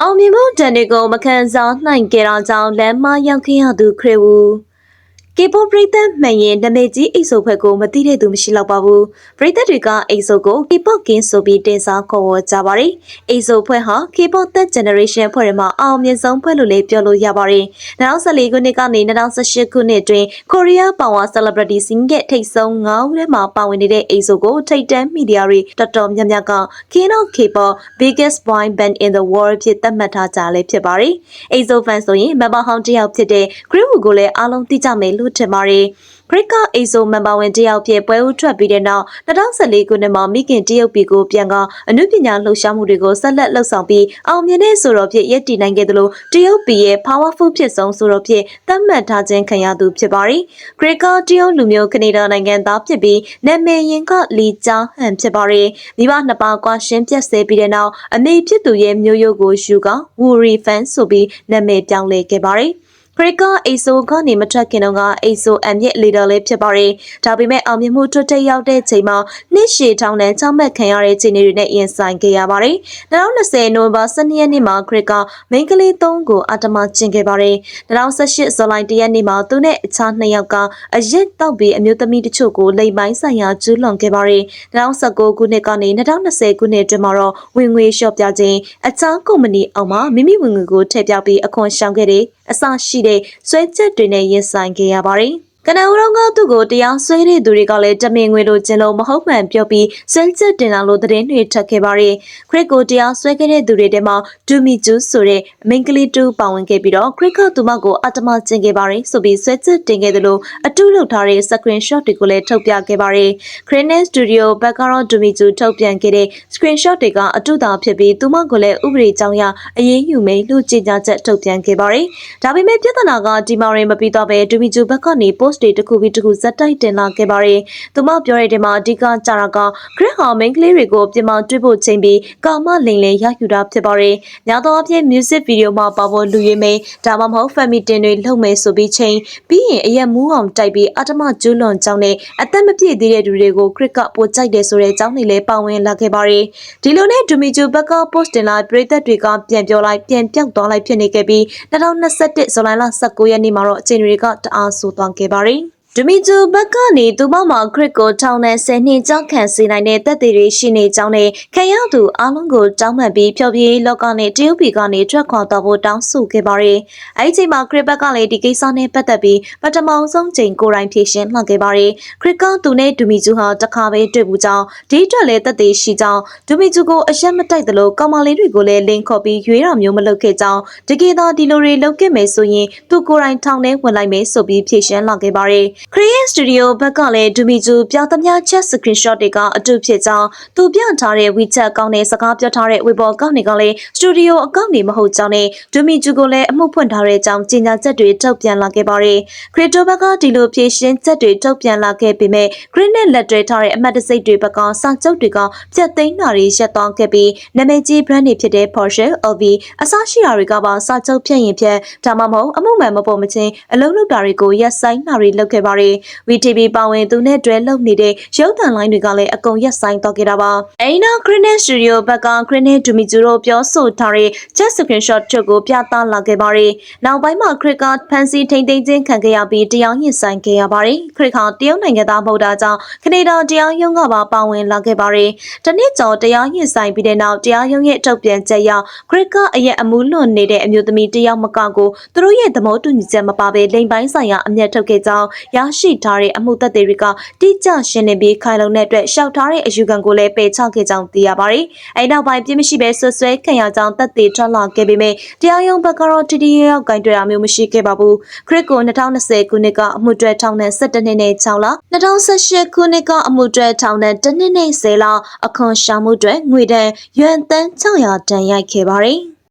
အောင်မြင်မှုတန်တွေကိုမခံစားနိုင်ကြတာကြောင့်လမ်းမရောက်ခဲ့ရသူခရစ်ဝူK-pop ပရိသတ်မှန်ရင်နာမည်ကြီးအိတ်ဆိုဖွဲ့ကိုမသိတဲ့သူမရှိတော့ပါဘူးပရိသတ်တွေကအိတ်ဆိုကို K-pop ကင်းဆိုပြီးတင်စားခေါ်ဝေါ်ကြပါတယ်အိတ်ဆိုဖွဲ့ဟာ K-pop Third Generation ဖွဲ့တွေမှာအောင်မြင်ဆုံးဖွဲ့လို့လည်းပြောလို့ရပါတယ်2014ခုနှစ်ကနေ2018ခုနှစ်အတွင်း Korea Power Celebrity Singer ထိပ်ဆုံး9ဦးထဲမှာပါဝင်နေတဲ့အိတ်ဆိုကိုထိပ်တန်းမီဒီယာတွေတော်တော်များများက King of K-pop Biggest Boy Band in the World ဖြစ်သတ်မှတ်ထားကြလည်းဖြစ်ပါတယ်အိတ်ဆို fan ဆိုရင်မဘာဟောင်းတစ်ယောက်ဖြစ်တဲ့ Grim ကိုလည်းအားလုံးသိကြမယ်လို့ထင်ပါတယ်ခရစ်ကအိတ်ဆိုမန်ပါဝင်တယောက်ဖြစ်ပွဲဦးထွက်ပြီးတဲ့နောက်2014ခုနှစ်မှာမိခင်တရုတ်ပြည်ကိုပြန်ကအနုပညာလှုပ်ရှားမှုတွေကိုဆက်လက်လှုပ်ဆောင်ပြီးအောင်မြင်တဲ့ဆိုတော်ဖြစ်ရည်တည်နိုင်ခဲ့သလိုတရုတ်ပြည်ရဲ့ powerful ဖြစ်ဆုံးဆိုတော်ဖြစ်သတ်မှတ်ထားခြင်းခံရသူဖြစ်ပါတယ်ခရစ်ကတရုတ်လူမျိုးကနေဒါနိုင်ငံသားဖြစ်ပြီးနာမည်ရင်ကလီချာဟန်ဖြစ်ပါတယ်မိဘနှစ်ပါးကွာရှင်းပြတ်ဆဲပြီးတဲ့နောက်အမေဖြစ်သူရဲ့မျိုးရိုးကိုယူကဝူရီဖန်ဆိုပြီးနာမည်ပြောင်းလဲခဲ့ပါတယ်ခရစ်ကအိတ်ဆိုကနေမထွက်ခင်တော့ကအိတ်ဆိုအမ်ရဲ့လီဒါလေးဖြစ်ပါတယ်။ဒါပေမဲ့အောင်မြင်မှုထွတ်ထိပ်ရောက်တဲ့ချိန်မှာနှစ်ရှည်ထောင်နဲ့ချမှတ်ခံရတဲ့ချိန်တွေနဲ့ရင်ဆိုင်ခဲ့ရပါတယ်။2020နိုဝင်ဘာ12ရက်နေ့မှာခရစ်ကမိန်းကလေး3ကိုအတမကျင်ခဲ့ပါတယ်။2018ဇူလိုင်1ရက်နေ့မှာသူနဲ့အခြား2ယောက်ကအရက်တောက်ပြီးအမျိုးသမီးတချို့ကိုလိမ်ပိုင်းဆိုင်ရာကျူးလွန်ခဲ့ပါတယ်။2019ခုနှစ်ကနေ2020ခုနှစ်အတွင်းမှာတော့ဝင်ငွေလျှော့ပြခြင်းအခြားကုမ္ပဏီအောက်မှာမိမိဝင်ငွေကိုထည့်ပြပြီးအခွန်ရှောင်ခဲ့တဲ့အစရှိတဲ့ဆွဲချက်တွေနဲ့ရင်ဆိုင်ခဲ့ရပါတယ်။ကနဦးတော့ကသူ့ကိုတရားစွဲတဲ့သူတွေကလည်းတမင်ငွေလိုချင်လို့မဟုတ်မှန်ပြောပြီးဆွဲချက်တင်လာလို့သတင်းတွေထွက်ခဲ့ပါတယ်။ခရစ်ကိုတရားစွဲခဲ့တဲ့သူတွေထဲမှာဒူမီဂျူဆိုတဲ့မိန်းကလေးတူပါဝင်ခဲ့ပြီးတော့ခရစ်ကသူမကိုအတမကျင်ခဲ့ပါတယ်ဆိုပြီးဆွဲချက်တင်ခဲ့တယ်လို့အတူလုပ်ထားတဲ့ screenshot တွေကိုလည်းထုတ်ပြခဲ့ပါတယ်။ခရစ်နဲ့စတူဒီယိုဘက်ကတော့ဒူမီဂျူထုတ်ပြန်ခဲ့တဲ့ screenshot တွေကအတူတာဖြစ်ပြီးသူမကိုလည်းဥပဒေကြောင်းအရအရေးယူမယ်လို့ကြေညာချက်ထုတ်ပြန်ခဲ့ပါတယ်။ဒါပေမဲ့ပြဿနာကဒီမာရင်မပြီးတော့ပဲဒူမီဂျူဘက်ကနေpostတွေတစ်ခုပြီးတစ်ခုဇက်တိုက်တင်လာခဲ့ပါတယ်။သူမပြောတဲ့တဲမှာအဓိကကြတာကခရစ်ဟာမိန်းကလေးတွေကိုပြင်မာတွေ့ဖို့ချိန်ပြီးကာမလိန်လည်ရယူတာဖြစ်ပါတယ်။ညသောအဖြစ် music video မှာပါဖို့လူရွေးမယ်ဒါမှမဟုတ် family တင်တွေလုပ်မယ်ဆိုပြီးချိန်ပြီးရင်အရက်မူးအောင်တိုက်ပြီးအတ္တမကျူးလွန်ကြောင်းနဲ့အသက်မပြည့်သေးတဲ့လူတွေကိုခရစ်ကပိုကြိုက်တယ်ဆိုတဲ့အကြောင်းတွေလည်းပါဝင်လာခဲ့ပါတယ်။ဒီလိုနဲ့ဒူမီဂျူဘက်က post တင်လာပြည်သက်တွေကပြန်ပြောလိုက်ပြန်ပြောက်သွားလိုက်ဖြစ်နေခဲ့ပြီး2021ဇူလိုင်လ19ရက်နေ့မှာတော့အချိန်တွေကတအားဆိုးသွားခဲ့ပါတယ်။ဒူမီဂျူဘက်ကနေသူမမှာခရစ်ကိုထောင်နဲ့10နှစ်ကြောက်ခံစေနိုင်တဲ့တပ်တွေရှိနေကြောင်းနဲ့ခံရသူအားလုံးကိုတောင်းပန်ပြီးဖျော်ဖြေလောကနဲ့တရုတ်ပြည်ကနေထွက်ခွာသွားဖို့တောင်းဆိုခဲ့ပါတယ်။အဲဒီချိန်မှာခရစ်ဘက်ကလည်းဒီကိစ္စနဲ့ပတ်သက်ပြီးပထမဆုံးချိန်ကိုယ်တိုင်ဖြေရှင်းလှန်ခဲ့ပါတယ်။ခရစ်ကသူနဲ့ဒူမီဂျူဟာတစ်ခါပဲတွေ့ဘူးကြောင်းဒီအတွက်လည်းတပ်တွေရှိကြောင်းဒူမီဂျူကိုအရက်မတိုက်သလိုကောင်မလေးတွေကိုလည်းလင်းခေါ်ပြီးရွေးတာမျိုးမလုပ်ခဲ့ကြောင်းတကယ်တော့ဒီလိုတွေလုပ်ခဲ့မယ်ဆိုရင်သူကိုယ်တိုင်ထောင်ထဲဝင်လိုက်မယ်ဆိုပြီးဖြေရှင်းလှန်ခဲ့ပါတယ်။ခရီးစတူဒီယိုဘက်ကလည်းဒူမီဂျူပြသမျှချက် screenshot တွေကအတူဖြစ်ကြောင်းသူပြထားတဲ့ WeChat အကောင့်နဲ့စကားပြောထားတဲ့ Weibo အကောင့်တွေကလည်းစတူဒီယိုအကောင့်တွေမဟုတ်ကြောင်းနဲ့ဒူမီဂျူကိုလည်းအမှုဖွင့်ထားတဲ့အကြောင်းကြေညာချက်တွေထုတ်ပြန်လာခဲ့ပါတယ်။ခရစ်တိုဘက်ကဒီလိုဖြည့်ရှင်းချက်တွေထုတ်ပြန်လာခဲ့ပေမဲ့ခရစ်နဲ့လက်တွဲထားတဲ့အမှတ်တစိတ်တွေဘက်ကစာချုပ်တွေကပြတ်သိမ်းတာတွေရပ်သွားခဲ့ပြီးနာမည်ကြီး brand တွေဖြစ်တဲ့ Porsche, LV အစရှိတာတွေကပါစာချုပ်ဖြတ်ရင်ဖြတ်ဒါမှမဟုတ်အမှုမှန်မပေါ်မချင်းအလုံးလုပ်တာတွေကိုရပ်ဆိုင်းတာတွေလုပ်ခဲ့ပါတယ်။ VTV ပါဝင်သူနဲ့တွဲလုပ်နေတဲ့ရုပ်သံလိုင်းတွေကလည်းအကုန်ရပ်ဆိုင်တော့ခဲ့တာပါ။အဲဒီနောက်ခရစ်နဲ့စတူဒီယိုဘက်ကခရစ်နဲ့ဒူမီဂျူတို့ပြောဆိုထားတဲ့ chat screenshot တို့ကိုပြသလာခဲ့ပါတယ်။နောက်ပိုင်းမှာခရစ်ကဖန်စီထိန်သိမ်းခြင်းခံခဲ့ရပြီးတရားရင်ဆိုင်ခဲ့ရပါတယ်။ခရစ်ကတရုတ်နိုင်ငံသားမဟုတ်တာကြောင့်ကနေဒါတရားရုံးကပါဝင်လာခဲ့ပါတယ်။တနစ်ကျော်တရားရင်ဆိုင်ပြီးတဲ့နောက်တရားရုံးရဲ့ထုတ်ပြန်ချက်အရခရစ်ကအရက်အမှုလွန်နေတဲ့အမျိုးသမီးတယောက်မကကိုသူတို့ရဲ့သဘောတူညီချက်မပါဘဲလိမ်ပိုင်းဆိုင်ရာအမျက်ထုတ်ခဲ့ကြောင်းရရှိထားတဲ့အမှုသက်တွေကတိကျရှင်းနေပြီးခိုင်လုံတဲ့အတွက်ရှောက်ထားတဲ့အယူခံကိုလည်းပယ်ချခဲ့ကြောင်းသိရပါတယ်။အဲဒီနောက်ပိုင်းပြင်းမရှိပဲဆွဆွဲခံရကြောင်းသက်သေထွက်လာခဲ့ပေမဲ့တရားရုံးဘက်ကတော့တိတိကျကျဂိုင်းတွေ့တာမျိုးမရှိခဲ့ပါဘူး။ခရစ်ကို2020ခုနှစ်ကအမှုတွဲထောင်နဲ့17နှစ်နဲ့6လ2018ခုနှစ်ကအမှုတွဲထောင်နဲ့1နှစ်နဲ့10လအခွန်ရှာမှုတွေငွေတန်ရွမ်တန်း600တန်ရိုက်ခဲ့ပါတယ်။